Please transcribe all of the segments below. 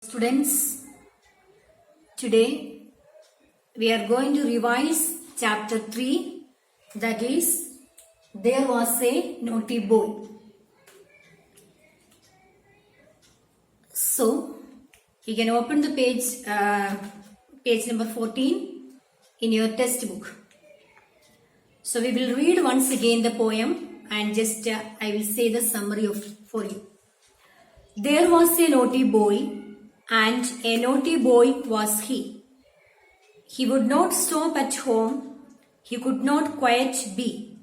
Students, today we are going to revise chapter 3, that is, There Was a Naughty Boy. So, you can open the page number 14 in your textbook. So, we will read once again the poem and just I will say the summary for you. There was a naughty boy, and a naughty boy was he. He would not stop at home, he could not quiet be.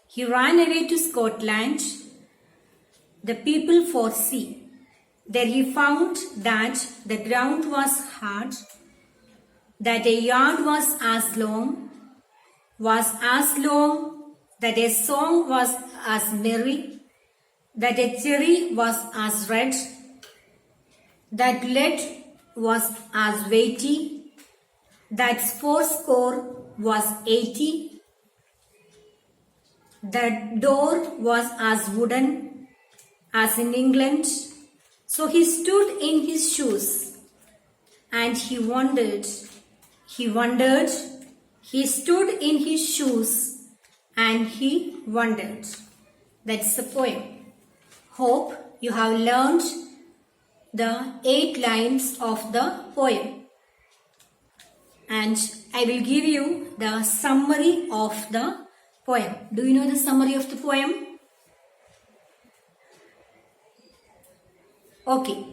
He ran away to Scotland, the people foresee. There he found that the ground was hard, that a yard was as long, that a song was as merry, that a cherry was as red, that lead was as weighty, that fourscore was 80, that door was as wooden as in England. So he stood in his shoes and he wondered, he stood in his shoes and he wondered. That's the poem. Hope you have learned the 8 lines of the poem, and I will give you the summary of the poem. Do you know the summary of the poem? Okay.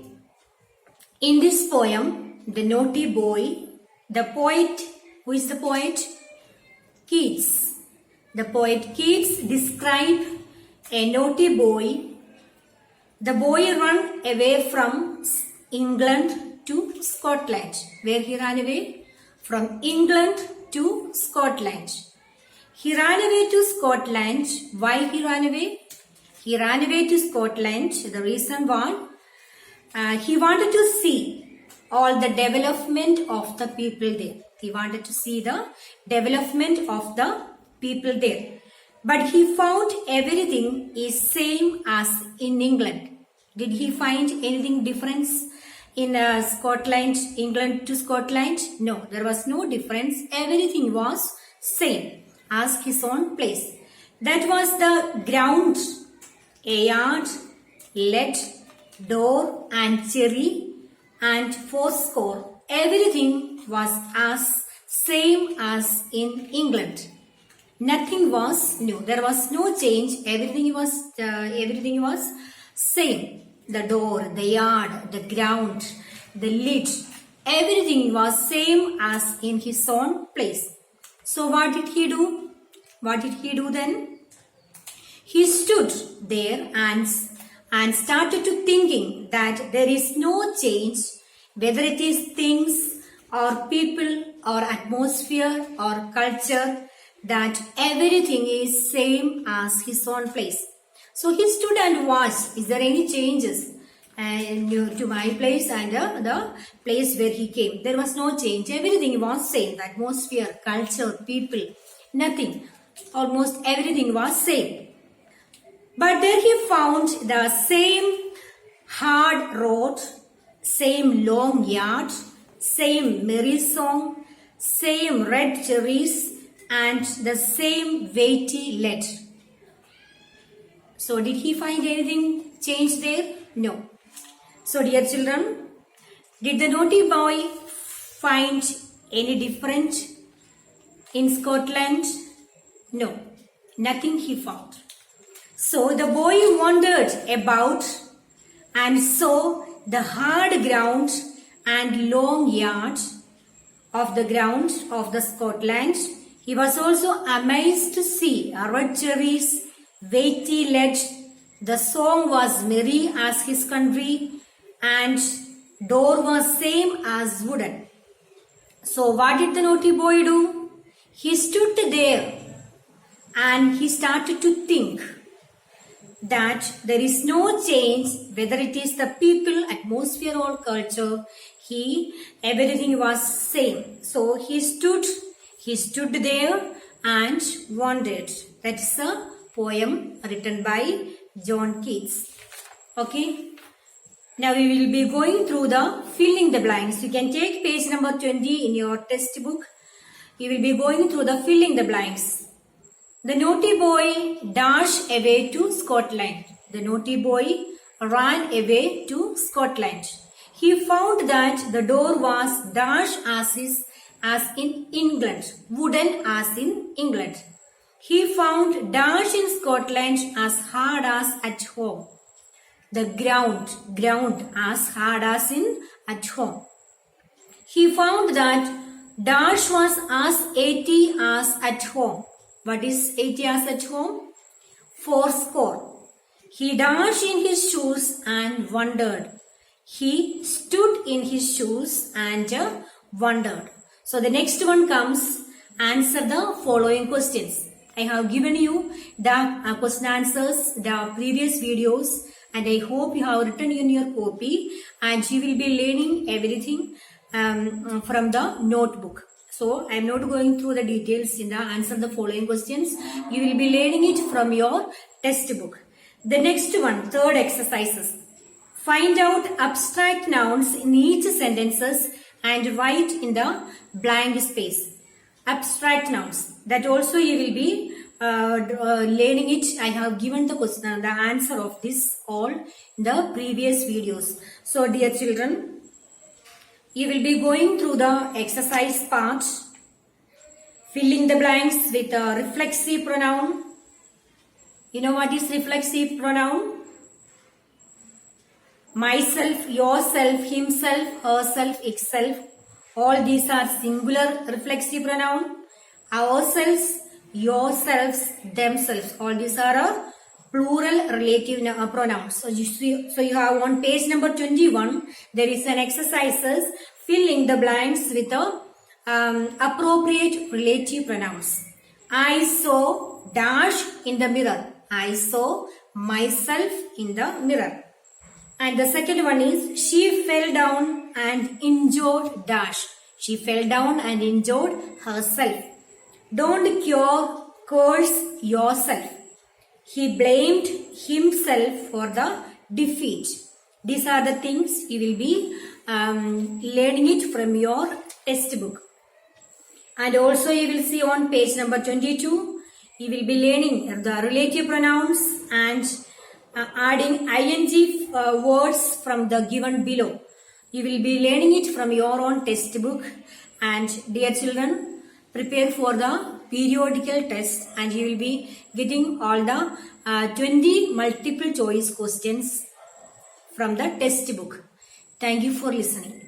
In this poem, the naughty boy, the poet, who is the poet? Keats. The poet Keats described a naughty boy. The boy ran away from England to Scotland. Where he ran away? From England to Scotland. He ran away to Scotland. Why he ran away? He ran away to Scotland. The reason was he wanted to see all the development of the people there. He wanted to see the development of the people there. But he found everything is same as in England. Did he find anything difference in Scotland, England to Scotland? No, there was no difference. Everything was same as his own place. That was the ground, a yard, lead, door and cherry and fourscore. Everything was as same as in England. Nothing was new. There was no change. Everything was same. The door, the yard, the ground, the lid, everything was same as in his own place. So what did he do? What did he do then? He stood there and started to thinking that there is no change, whether it is things or people or atmosphere or culture, that everything is same as his own place. So he stood and watched, is there any changes to my place and the place where he came? There was no change. Everything was same. The atmosphere, culture, people, nothing. Almost everything was same. But there he found the same hard road, same long yard, same merry song, same red cherries, and the same weighty lead. So did he find anything changed there? No. So dear children, did the naughty boy find any different in Scotland? No, nothing he found. So the boy wandered about and saw the hard ground and long yard of the ground of the Scotland. He was also amazed to see red cherries, weighty lead. The song was merry as his country, and door was same as wooden. So what did the naughty boy do? He stood there and he started to think that there is no change, whether it is the people, atmosphere or culture. Everything was same. So he stood there and wondered. That's a poem written by John Keats. Okay. Now we will be going through the filling the blanks. You can take page number 20 in your textbook. You will be going through the filling the blanks. The naughty boy dashed away to Scotland. The naughty boy ran away to Scotland. He found that the door was dash as in England, wooden as in England. He found dash in Scotland as hard as at home. The ground as hard as in at home. He found that dash was as 80 as at home. What is 80 as at home? 80. He dashed in his shoes and wondered. He stood in his shoes and wondered. So the next one comes, answer the following questions. I have given you the question answers, the previous videos, and I hope you have written in your copy and you will be learning everything from the notebook. So I am not going through the details in the answer the following questions. You will be learning it from your textbook. The next one, third exercises. Find out abstract nouns in each sentences and write in the blank space. Abstract nouns. That also you will be learning it. I have given the question, the answer of this all in the previous videos. So dear children, you will be going through the exercise part, filling the blanks with a reflexive pronoun. You know what is reflexive pronoun? Myself, yourself, himself, herself, itself. All these are singular reflexive pronoun. Ourselves, yourselves, themselves. All these are plural relative pronouns. So you have on page number 21, there is an exercises filling the blanks with the appropriate relative pronouns. I saw dash in the mirror. I saw myself in the mirror. And the second one is, she fell down and injured dash. She fell down and injured herself. Don't curse yourself. He blamed himself for the defeat. These are the things you will be learning it from your textbook. And also you will see on page number 22, you will be learning the relative pronouns and adding ing words from the given below. You will be learning it from your own textbook. And dear children, prepare for the periodical test and you will be getting all the 20 multiple choice questions from the textbook. Thank you for listening.